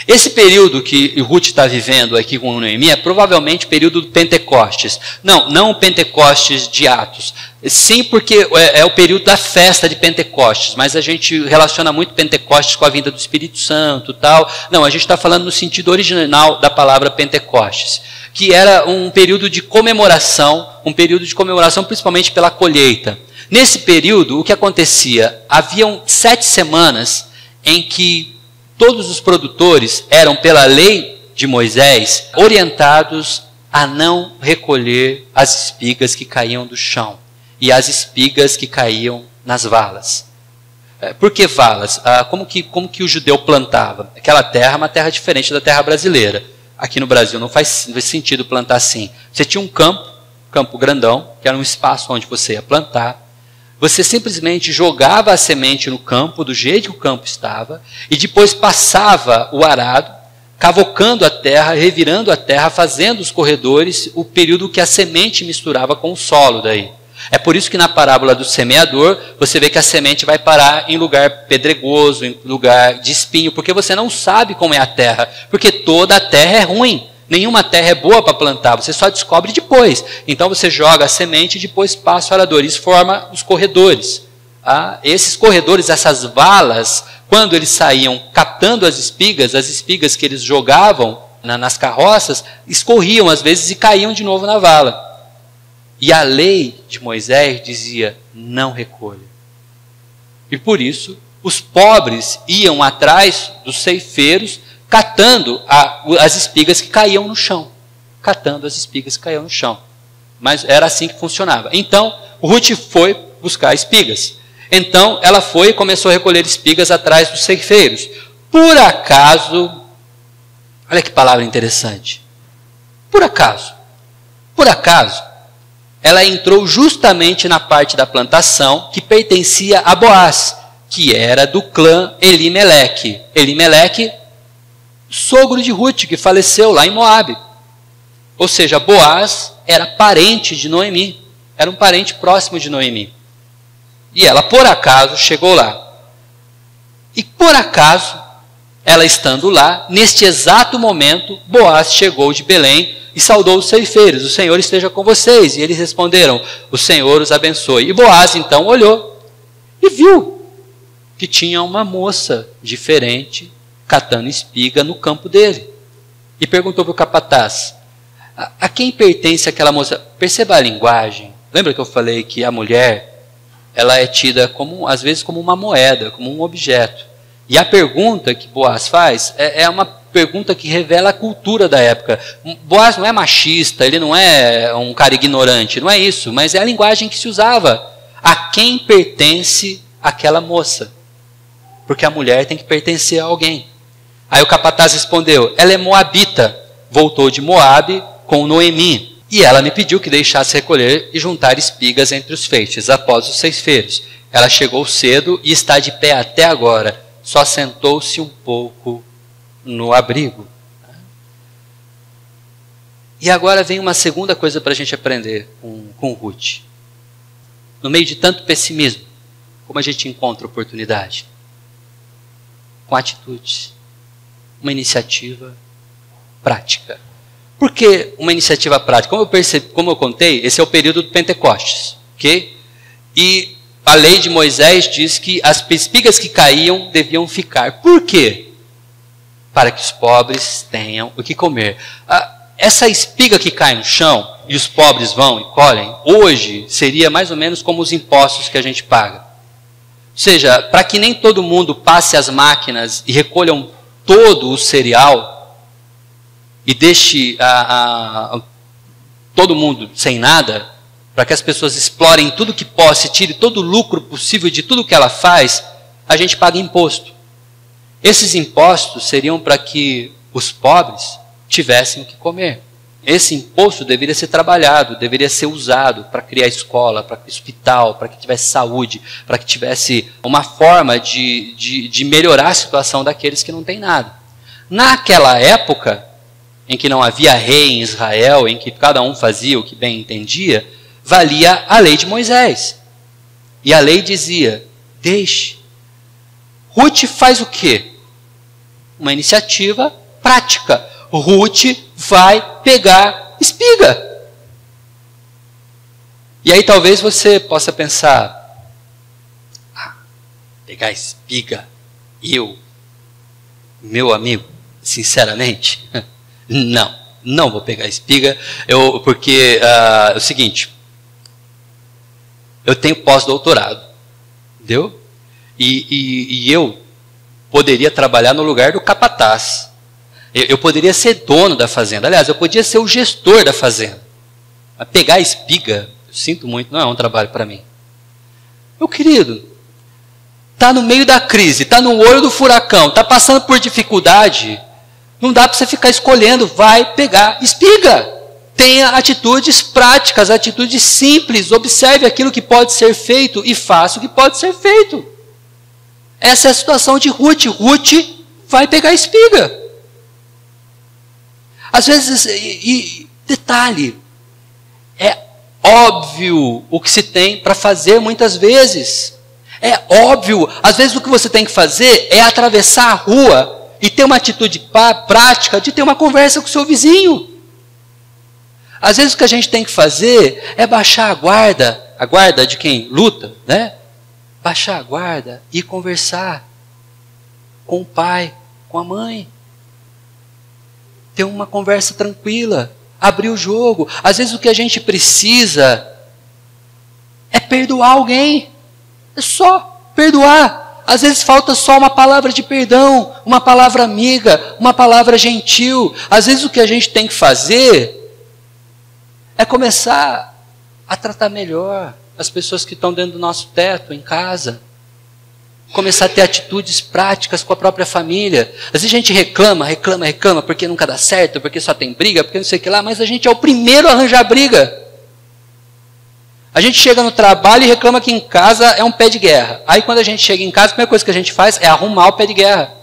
Esse período que Ruth está vivendo aqui com Noemi é provavelmente o período do Pentecostes. Não o Pentecostes de Atos. Sim, porque é o período da festa de Pentecostes, mas a gente relaciona muito Pentecostes com a vinda do Espírito Santo e tal. Não, a gente está falando no sentido original da palavra Pentecostes, que era um período de comemoração principalmente pela colheita. Nesse período, o que acontecia? Haviam 7 semanas em que todos os produtores eram, pela lei de Moisés, orientados a não recolher as espigas que caíam do chão e as espigas que caíam nas valas. Por que valas? Como que o judeu plantava? Aquela terra é uma terra diferente da terra brasileira. Aqui no Brasil não faz sentido plantar assim. Você tinha um campo grandão, que era um espaço onde você ia plantar. Você simplesmente jogava a semente no campo, do jeito que o campo estava, e depois passava o arado, cavocando a terra, revirando a terra, fazendo os corredores, o período que a semente misturava com o solo daí. É por isso que na parábola do semeador, você vê que a semente vai parar em lugar pedregoso, em lugar de espinho, porque você não sabe como é a terra, porque toda a terra é ruim. Nenhuma terra é boa para plantar, você só descobre depois. Então você joga a semente e depois passa o arador. Isso forma os corredores. Esses corredores, essas valas, quando eles saíam catando as espigas que eles jogavam nas carroças, escorriam às vezes e caíam de novo na vala. E a lei de Moisés dizia, não recolha. E por isso, os pobres iam atrás dos ceifeiros, catando as espigas que caíam no chão. Catando as espigas que caíam no chão. Mas era assim que funcionava. Então, Ruth foi buscar espigas. Então, ela foi e começou a recolher espigas atrás dos ceifeiros. Por acaso, olha que palavra interessante. Por acaso, ela entrou justamente na parte da plantação que pertencia a Boaz, que era do clã Elimeleque. Elimeleque, sogro de Ruth, que faleceu lá em Moabe. Ou seja, Boaz era parente de Noemi, era um parente próximo de Noemi. E ela, por acaso, chegou lá. E por acaso, Ela estando lá, neste exato momento, Boaz chegou de Belém e saudou os ceifeiros. O Senhor esteja com vocês. E eles responderam, o Senhor os abençoe. E Boaz então olhou e viu que tinha uma moça diferente catando espiga no campo dele. E perguntou para o capataz, a quem pertence aquela moça? Perceba a linguagem. Lembra que eu falei que a mulher, ela é tida como, às vezes como uma moeda, como um objeto. E a pergunta que Boaz faz é uma pergunta que revela a cultura da época. Boaz não é machista, ele não é um cara ignorante, não é isso, mas é a linguagem que se usava. A quem pertence aquela moça? Porque a mulher tem que pertencer a alguém. Aí o capataz respondeu, ela é moabita, voltou de Moabe com Noemi. E ela me pediu que deixasse recolher e juntar espigas entre os feixes, após os ceifeiros. Ela chegou cedo e está de pé até agora, só sentou-se um pouco no abrigo. E agora vem uma segunda coisa para a gente aprender com Ruth. No meio de tanto pessimismo, como a gente encontra oportunidade? Com atitudes. Uma iniciativa prática. Por que uma iniciativa prática? Como eu contei, esse é o período do Pentecostes. Okay? E a lei de Moisés diz que as espigas que caíam deviam ficar. Por quê? Para que os pobres tenham o que comer. Essa espiga que cai no chão e os pobres vão e colhem, hoje seria mais ou menos como os impostos que a gente paga. Ou seja, para que nem todo mundo passe as máquinas e recolham todo o cereal e deixe todo mundo sem nada, para que as pessoas explorem tudo que possa e tire todo o lucro possível de tudo que ela faz, a gente paga imposto. Esses impostos seriam para que os pobres tivessem o que comer. Esse imposto deveria ser trabalhado, deveria ser usado para criar escola, para hospital, para que tivesse saúde, para que tivesse uma forma de melhorar a situação daqueles que não têm nada. Naquela época, em que não havia rei em Israel, em que cada um fazia o que bem entendia, valia a lei de Moisés. E a lei dizia, deixe. Ruth faz o quê? Uma iniciativa prática. Ruth vai pegar espiga. E aí talvez você possa pensar, pegar espiga, meu amigo, sinceramente, não vou pegar espiga, porque é o seguinte, eu tenho pós-doutorado, entendeu? E eu poderia trabalhar no lugar do capataz. Eu poderia ser dono da fazenda. Aliás, eu podia ser o gestor da fazenda. Mas pegar espiga, eu sinto muito, não é um trabalho para mim. Meu querido, está no meio da crise, está no olho do furacão, está passando por dificuldade, não dá para você ficar escolhendo, vai pegar espiga. Tenha atitudes práticas, atitudes simples, observe aquilo que pode ser feito e faça o que pode ser feito. Essa é a situação de Ruth. Ruth vai pegar espiga. Às vezes, e detalhe, é óbvio o que se tem para fazer muitas vezes. É óbvio, às vezes o que você tem que fazer é atravessar a rua e ter uma atitude prática de ter uma conversa com o seu vizinho. Às vezes o que a gente tem que fazer é baixar a guarda de quem luta, né? Baixar a guarda e conversar com o pai, com a mãe. Ter uma conversa tranquila, abrir o jogo. Às vezes o que a gente precisa é perdoar alguém. É só perdoar. Às vezes falta só uma palavra de perdão, uma palavra amiga, uma palavra gentil. Às vezes o que a gente tem que fazer é começar a tratar melhor as pessoas que estão dentro do nosso teto, em casa. Começar a ter atitudes práticas com a própria família. Às vezes a gente reclama porque nunca dá certo, porque só tem briga, porque não sei o que lá, mas a gente é o primeiro a arranjar briga. A gente chega no trabalho e reclama que em casa é um pé de guerra. Aí quando a gente chega em casa, a primeira coisa que a gente faz é arrumar o pé de guerra.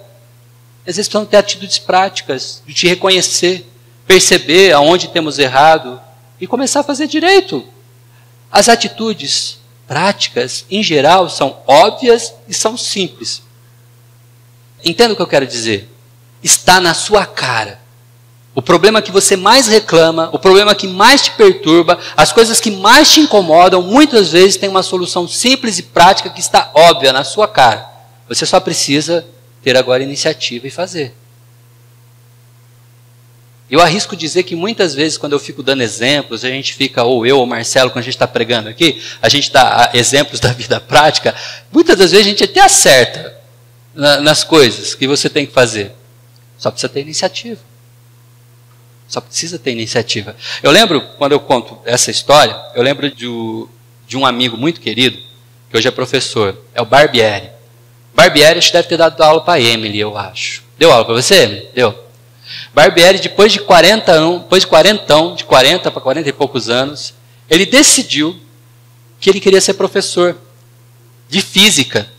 Às vezes precisamos ter atitudes práticas, de te reconhecer, perceber aonde temos errado e começar a fazer direito. As atitudes práticas, em geral, são óbvias e são simples. Entenda o que eu quero dizer? está na sua cara. O problema que você mais reclama, o problema que mais te perturba, as coisas que mais te incomodam, muitas vezes tem uma solução simples e prática que está óbvia na sua cara. Você só precisa ter agora iniciativa e fazer. Eu arrisco dizer que muitas vezes, quando eu fico dando exemplos, a gente fica, ou eu ou o Marcelo, quando a gente está pregando aqui, a gente dá exemplos da vida prática, muitas das vezes a gente até acerta nas coisas que você tem que fazer. Só precisa ter iniciativa. Só precisa ter iniciativa. Eu lembro, quando eu conto essa história, eu lembro de um amigo muito querido, que hoje é professor, é o Barbieri. Barbieri acho que deve ter dado aula para a Emily, eu acho. Deu aula para você, Emily? Deu. Barbieri, depois de 40 para 40 e poucos anos, ele decidiu que ele queria ser professor de física.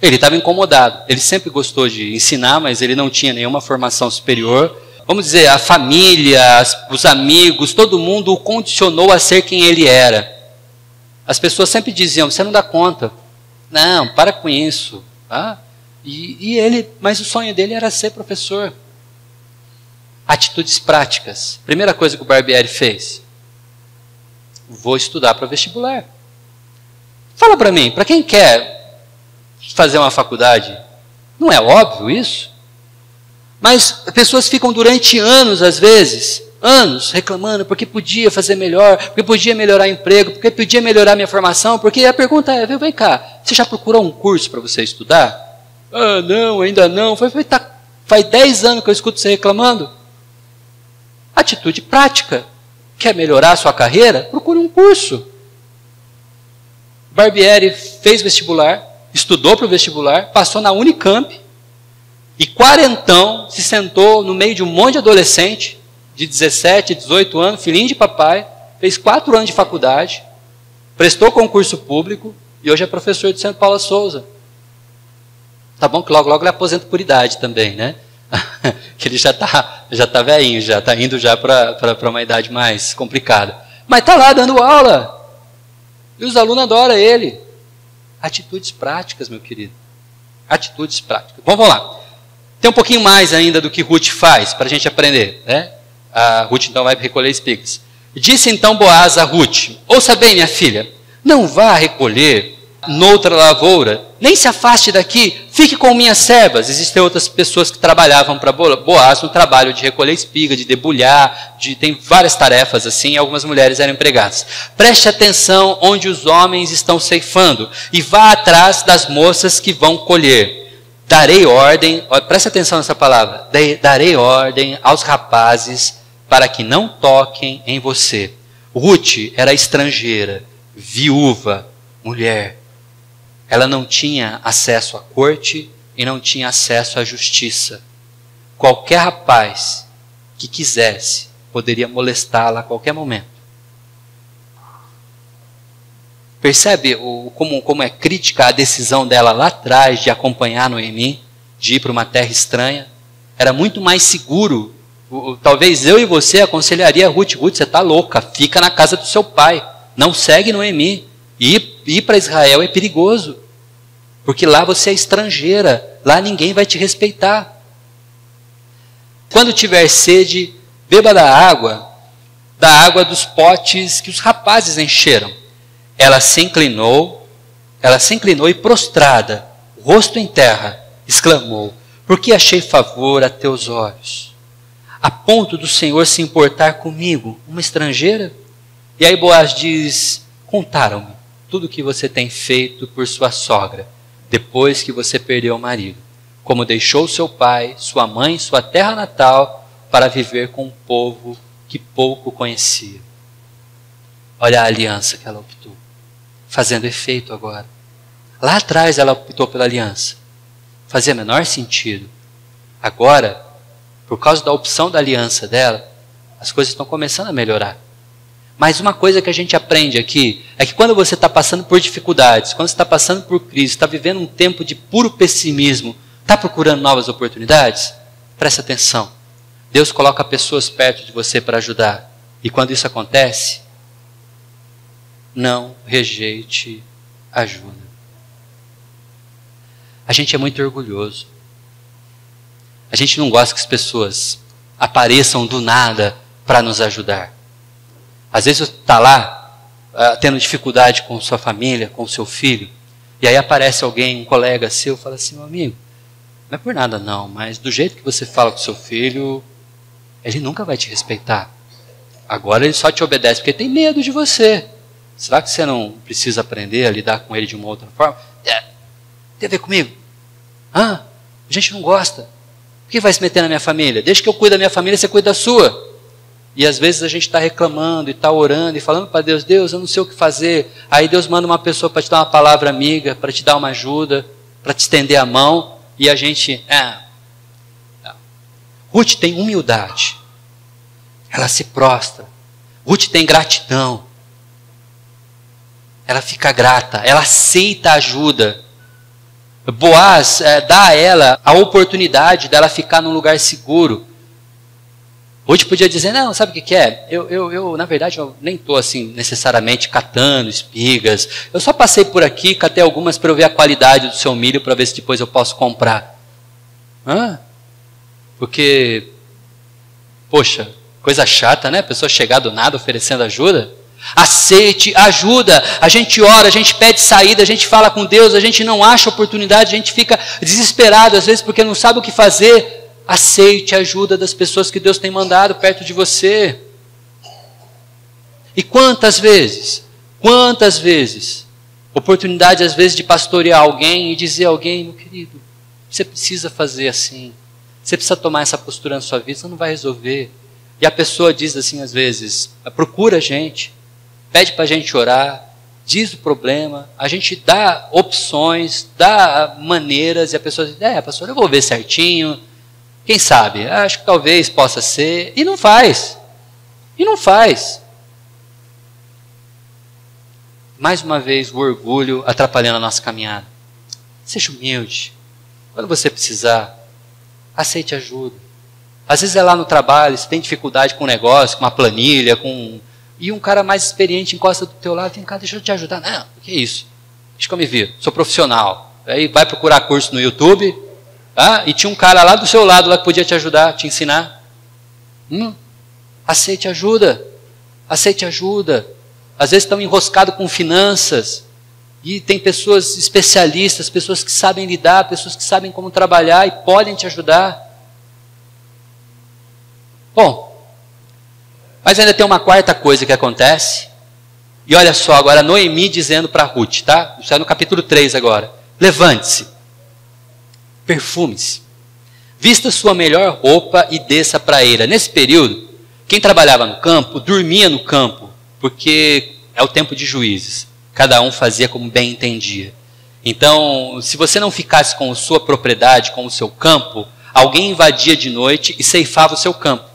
Ele estava incomodado. Ele sempre gostou de ensinar, mas ele não tinha nenhuma formação superior. Vamos dizer, a família, os amigos, todo mundo o condicionou a ser quem ele era. As pessoas sempre diziam, você não dá conta. Não, para com isso. Tá? Mas o sonho dele era ser professor. Atitudes práticas. Primeira coisa que o Barbieri fez. Vou estudar para o vestibular. Fala para mim, para quem quer fazer uma faculdade, não é óbvio isso? Mas pessoas ficam durante anos, às vezes, reclamando porque podia fazer melhor, porque podia melhorar o emprego, porque podia melhorar a minha formação, porque a pergunta é, vem cá, você já procurou um curso para você estudar? Ah, não, ainda não. Faz 10 anos que eu escuto você reclamando. Atitude prática. Quer melhorar a sua carreira? Procure um curso. Barbieri fez vestibular, estudou para o vestibular, passou na Unicamp e quarentão se sentou no meio de um monte de adolescente de 17, 18 anos, filhinho de papai, fez 4 anos de faculdade, prestou concurso público e hoje é professor de Santo Paulo Souza. Tá bom que logo ele aposenta por idade também, né? Que ele já tá velhinho, já está indo já para uma idade mais complicada. Mas está lá dando aula. E os alunos adoram ele. Atitudes práticas, meu querido. Atitudes práticas. Bom, vamos lá. Tem um pouquinho mais ainda do que Ruth faz, para a gente aprender. Né? A Ruth então vai recolher espigas. Disse então Boaz a Ruth, ouça bem, minha filha, não vá recolher noutra lavoura, nem se afaste daqui, fique com minhas servas. Existem outras pessoas que trabalhavam para Boaz no trabalho de recolher espiga, de debulhar, tem várias tarefas assim, e algumas mulheres eram empregadas. Preste atenção onde os homens estão ceifando e vá atrás das moças que vão colher. Darei ordem, preste atenção nessa palavra, darei ordem aos rapazes para que não toquem em você. Ruth era estrangeira, viúva, mulher. Ela não tinha acesso à corte e não tinha acesso à justiça. Qualquer rapaz que quisesse poderia molestá-la a qualquer momento. Percebe como é crítica a decisão dela lá atrás de acompanhar Noemi, de ir para uma terra estranha? Era muito mais seguro. Talvez eu e você aconselharia a Ruth, você está louca, fica na casa do seu pai, não segue Noemi. Ir para Israel é perigoso, porque lá você é estrangeira, lá ninguém vai te respeitar. Quando tiver sede, beba da água dos potes que os rapazes encheram. Ela se inclinou e prostrada, rosto em terra, exclamou, porque achei favor a teus olhos, a ponto do Senhor se importar comigo, uma estrangeira? E aí Boaz diz, contaram-me tudo o que você tem feito por sua sogra, depois que você perdeu o marido, como deixou seu pai, sua mãe, sua terra natal, para viver com um povo que pouco conhecia. Olha a aliança que ela optou, fazendo efeito agora. Lá atrás ela optou pela aliança, fazia menor sentido. Agora, por causa da opção da aliança dela, as coisas estão começando a melhorar. Mas uma coisa que a gente aprende aqui é que quando você está passando por dificuldades, quando você está passando por crise, está vivendo um tempo de puro pessimismo, está procurando novas oportunidades, preste atenção. Deus coloca pessoas perto de você para ajudar. E quando isso acontece, não rejeite ajuda. A gente é muito orgulhoso. A gente não gosta que as pessoas apareçam do nada para nos ajudar. Às vezes você está lá, tendo dificuldade com sua família, com seu filho, e aí aparece alguém, um colega seu, fala assim, meu amigo, não é por nada não, mas do jeito que você fala com seu filho, ele nunca vai te respeitar. Agora ele só te obedece porque tem medo de você. Será que você não precisa aprender a lidar com ele de uma outra forma? Tem a ver comigo? A gente não gosta. Por que vai se meter na minha família? Deixa que eu cuide da minha família, você cuida da sua. E às vezes a gente está reclamando e está orando e falando para Deus, Deus, eu não sei o que fazer. Aí Deus manda uma pessoa para te dar uma palavra amiga, para te dar uma ajuda, para te estender a mão. E a gente, Ruth tem humildade. Ela se prostra. Ruth tem gratidão. Ela fica grata, ela aceita a ajuda. Boaz dá a ela a oportunidade dela ficar num lugar seguro. Ruth podia dizer, não, sabe o que é? Eu na verdade, eu nem estou assim, necessariamente catando espigas. Eu só passei por aqui, catei algumas para eu ver a qualidade do seu milho, para ver se depois eu posso comprar. Porque, poxa, coisa chata, né? A pessoa chegar do nada oferecendo ajuda. Aceite ajuda. A gente ora, a gente pede saída, a gente fala com Deus, a gente não acha oportunidade, a gente fica desesperado, às vezes porque não sabe o que fazer. Aceite a ajuda das pessoas que Deus tem mandado perto de você. E quantas vezes, oportunidade às vezes de pastorear alguém e dizer a alguém, meu querido, você precisa fazer assim, você precisa tomar essa postura na sua vida, você não vai resolver. E a pessoa diz assim às vezes, procura a gente, pede para a gente orar, diz o problema, a gente dá opções, dá maneiras, e a pessoa diz, pastor, eu vou ver certinho, quem sabe, acho que talvez possa ser, e não faz. Mais uma vez, o orgulho atrapalhando a nossa caminhada. Seja humilde. Quando você precisar, aceite ajuda. Às vezes é lá no trabalho, você tem dificuldade com um negócio, com uma planilha, e um cara mais experiente encosta do teu lado, vem cá, deixa eu te ajudar. Não, o que é isso? Deixa que eu me viro, sou profissional. Aí vai procurar curso no YouTube, e tinha um cara lá do seu lado lá que podia te ajudar, te ensinar. Aceite ajuda. Às vezes estão enroscados com finanças, e tem pessoas especialistas, pessoas que sabem lidar, pessoas que sabem como trabalhar e podem te ajudar. Bom, mas ainda tem uma quarta coisa que acontece. E olha só, agora Noemi dizendo para Ruth, tá? Isso é no capítulo 3 agora. Levante-se, perfume-se, vista sua melhor roupa e desça para a eira. Nesse período, quem trabalhava no campo, dormia no campo, porque é o tempo de juízes. Cada um fazia como bem entendia. Então, se você não ficasse com a sua propriedade, com o seu campo, alguém invadia de noite e ceifava o seu campo.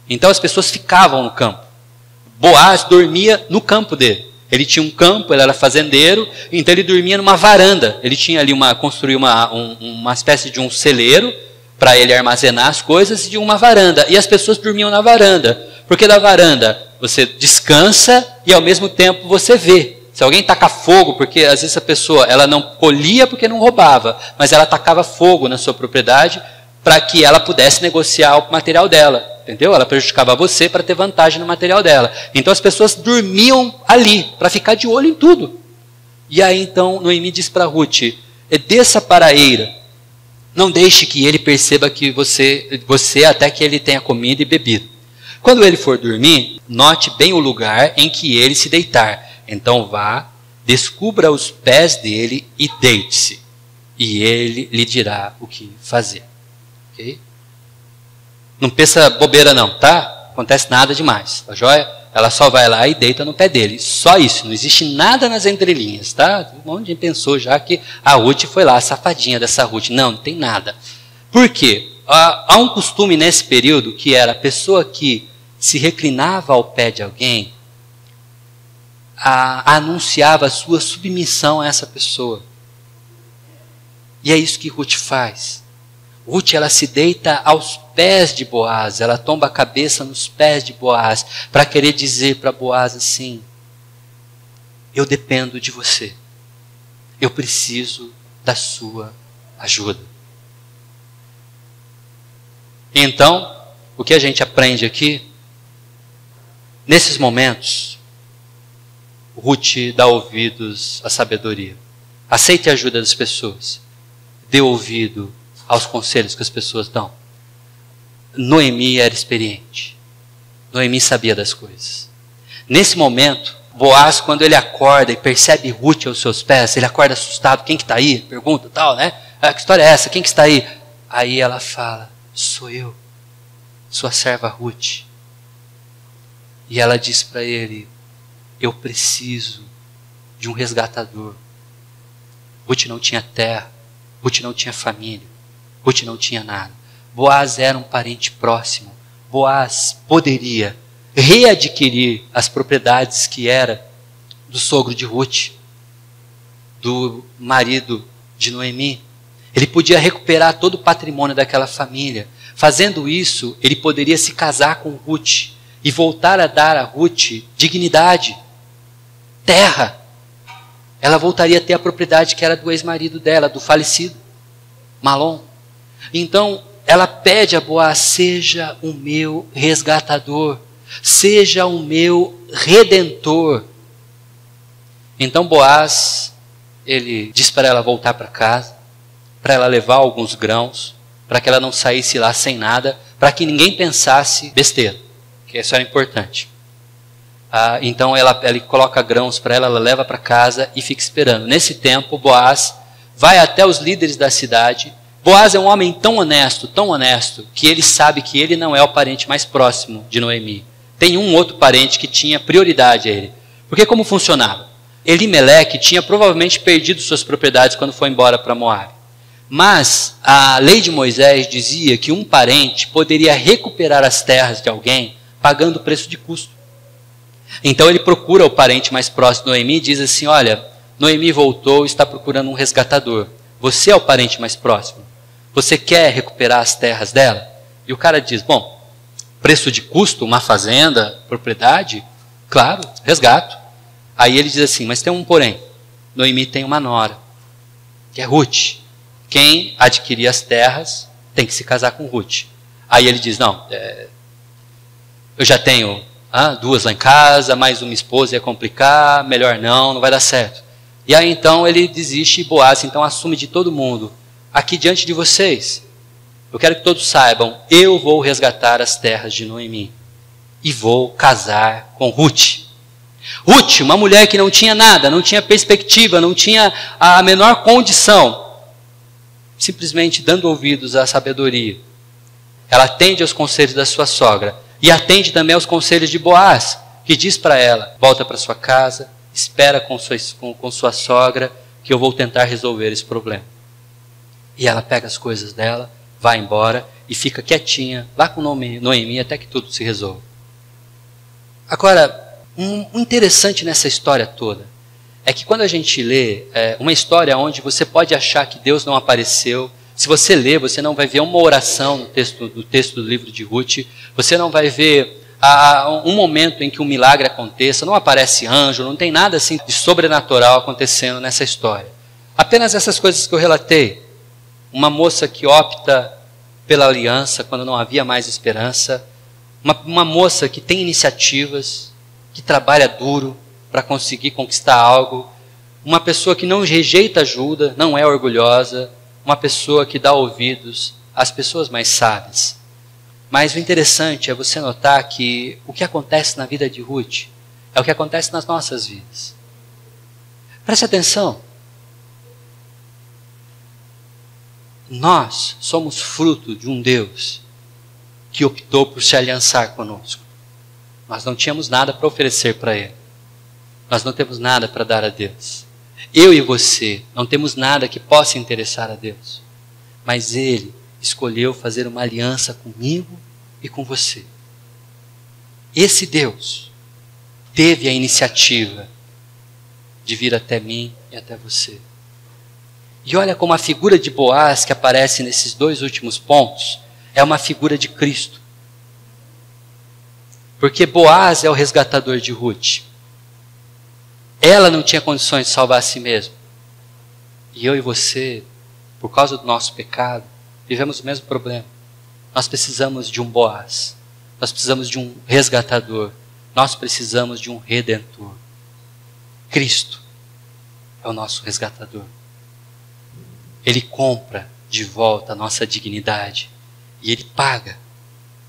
Então as pessoas ficavam no campo. Boaz dormia no campo dele. Ele tinha um campo, ele era fazendeiro, então ele dormia numa varanda. Ele tinha ali construiu uma espécie de um celeiro para ele armazenar as coisas, de uma varanda. E as pessoas dormiam na varanda, porque da varanda você descansa e ao mesmo tempo você vê. Se alguém taca fogo, porque às vezes a pessoa ela não colhia porque não roubava, mas ela tacava fogo na sua propriedade para que ela pudesse negociar o material dela. Entendeu? Ela prejudicava você para ter vantagem no material dela. Então as pessoas dormiam ali, para ficar de olho em tudo. E aí então Noemi diz para Ruth, desça para a eira, não deixe que ele perceba que você até que ele tenha comido e bebido. Quando ele for dormir, note bem o lugar em que ele se deitar. Então vá, descubra os pés dele e deite-se. E ele lhe dirá o que fazer. Ok? Não pensa bobeira não, tá? Acontece nada demais, tá joia? Ela só vai lá e deita no pé dele. Só isso, não existe nada nas entrelinhas, tá? Um monte de gente pensou já que a Ruth foi lá, a safadinha dessa Ruth. Não tem nada. Por quê? Há um costume nesse período que era a pessoa que se reclinava ao pé de alguém, anunciava a sua submissão a essa pessoa. E é isso que Ruth faz. Ruth, ela se deita aos pés de Boaz, ela tomba a cabeça nos pés de Boaz, para querer dizer para Boaz assim, eu dependo de você, eu preciso da sua ajuda. Então, o que a gente aprende aqui, nesses momentos, Ruth dá ouvidos à sabedoria. Aceite a ajuda das pessoas. Dê ouvido aos conselhos que as pessoas dão. Noemi era experiente. Noemi sabia das coisas. Nesse momento, Boaz, quando ele acorda e percebe Ruth aos seus pés, ele acorda assustado. Quem que está aí? Pergunta tal, né? Que história é essa? Quem que está aí? Aí ela fala, sou eu, sua serva Ruth. E ela diz para ele, eu preciso de um resgatador. Ruth não tinha terra, Ruth não tinha família, Ruth não tinha nada. Boaz era um parente próximo. Boaz poderia readquirir as propriedades que era do sogro de Ruth, do marido de Noemi. Ele podia recuperar todo o patrimônio daquela família. Fazendo isso, ele poderia se casar com Ruth e voltar a dar a Ruth dignidade, terra. Ela voltaria a ter a propriedade que era do ex-marido dela, do falecido, Malom. Então, ela pede a Boaz, seja o meu resgatador, seja o meu redentor. Então Boaz, ele diz para ela voltar para casa, para ela levar alguns grãos, para que ela não saísse lá sem nada, para que ninguém pensasse besteira, que isso era importante. Então ele coloca grãos para ela, ela leva para casa e fica esperando. Nesse tempo, Boaz vai até os líderes da cidade. Boaz é um homem tão honesto, que ele sabe que ele não é o parente mais próximo de Noemi. Tem um outro parente que tinha prioridade a ele. Porque como funcionava? Elimeleque tinha provavelmente perdido suas propriedades quando foi embora para Moabe. Mas a lei de Moisés dizia que um parente poderia recuperar as terras de alguém pagando o preço de custo. Então ele procura o parente mais próximo de Noemi e diz assim, olha, Noemi voltou e está procurando um resgatador. Você é o parente mais próximo. Você quer recuperar as terras dela? E o cara diz, bom, preço de custo, uma fazenda, propriedade, claro, resgato. Aí ele diz assim, mas tem um porém. Noemi tem uma nora, que é Ruth. Quem adquirir as terras tem que se casar com Ruth. Aí ele diz, não, eu já tenho duas lá em casa, mais uma esposa ia complicar, melhor não vai dar certo. E aí então ele desiste e Boaz então assume de todo mundo, aqui diante de vocês, eu quero que todos saibam, eu vou resgatar as terras de Noemi e vou casar com Ruth. Ruth, uma mulher que não tinha nada, não tinha perspectiva, não tinha a menor condição, simplesmente dando ouvidos à sabedoria. Ela atende aos conselhos da sua sogra e atende também aos conselhos de Boaz, que diz para ela, volta para sua casa, espera com sua sogra, que eu vou tentar resolver esse problema. E ela pega as coisas dela, vai embora e fica quietinha lá com Noemi até que tudo se resolva. Agora, o interessante nessa história toda é que quando a gente lê uma história onde você pode achar que Deus não apareceu, se você ler, você não vai ver uma oração no texto do livro de Ruth, você não vai ver um momento em que um milagre aconteça, não aparece anjo, não tem nada assim de sobrenatural acontecendo nessa história. Apenas essas coisas que eu relatei. Uma moça que opta pela aliança quando não havia mais esperança, uma moça que tem iniciativas, que trabalha duro para conseguir conquistar algo, uma pessoa que não rejeita ajuda, não é orgulhosa, uma pessoa que dá ouvidos às pessoas mais sábias. Mas o interessante é você notar que o que acontece na vida de Ruth é o que acontece nas nossas vidas. Preste atenção. Nós somos fruto de um Deus que optou por se aliançar conosco. Nós não tínhamos nada para oferecer para Ele. Nós não temos nada para dar a Deus. Eu e você não temos nada que possa interessar a Deus. Mas Ele escolheu fazer uma aliança comigo e com você. Esse Deus teve a iniciativa de vir até mim e até você. E olha como a figura de Boaz que aparece nesses dois últimos pontos é uma figura de Cristo. Porque Boaz é o resgatador de Ruth. Ela não tinha condições de salvar a si mesma. E eu e você, por causa do nosso pecado, vivemos o mesmo problema. Nós precisamos de um Boaz. Nós precisamos de um resgatador. Nós precisamos de um redentor. Cristo é o nosso resgatador. Ele compra de volta a nossa dignidade. E Ele paga.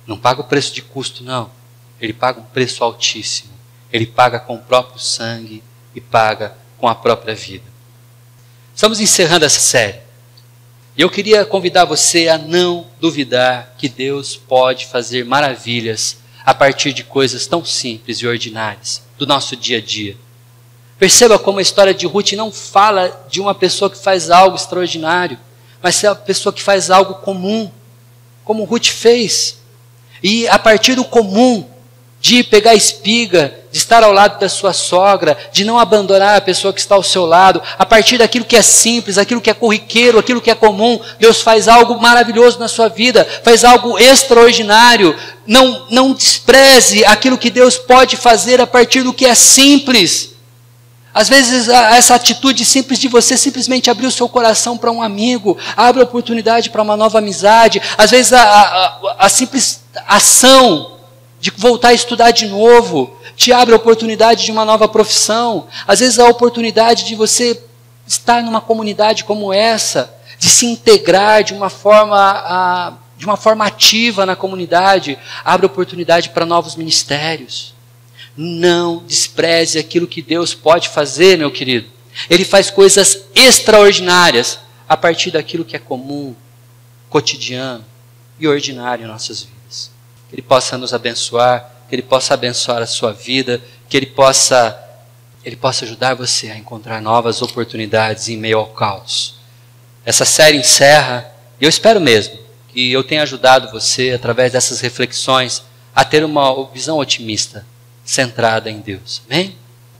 Não paga o preço de custo, não. Ele paga um preço altíssimo. Ele paga com o próprio sangue e paga com a própria vida. Estamos encerrando essa série. E eu queria convidar você a não duvidar que Deus pode fazer maravilhas a partir de coisas tão simples e ordinárias do nosso dia a dia. Perceba como a história de Ruth não fala de uma pessoa que faz algo extraordinário, mas é uma pessoa que faz algo comum, como Ruth fez. E a partir do comum, de pegar a espiga, de estar ao lado da sua sogra, de não abandonar a pessoa que está ao seu lado, a partir daquilo que é simples, aquilo que é corriqueiro, aquilo que é comum, Deus faz algo maravilhoso na sua vida, faz algo extraordinário. Não despreze aquilo que Deus pode fazer a partir do que é simples. Às vezes essa atitude simples de você simplesmente abrir o seu coração para um amigo, abre a oportunidade para uma nova amizade, às vezes a simples ação de voltar a estudar de novo, te abre a oportunidade de uma nova profissão. Às vezes a oportunidade de você estar numa comunidade como essa, de se integrar de uma forma ativa na comunidade, abre oportunidade para novos ministérios. Não despreze aquilo que Deus pode fazer, meu querido. Ele faz coisas extraordinárias a partir daquilo que é comum, cotidiano e ordinário em nossas vidas. Que Ele possa nos abençoar, que Ele possa abençoar a sua vida, que Ele possa ajudar você a encontrar novas oportunidades em meio ao caos. Essa série encerra, e eu espero mesmo que eu tenha ajudado você, através dessas reflexões, a ter uma visão otimista, centrada em Deus. Amém?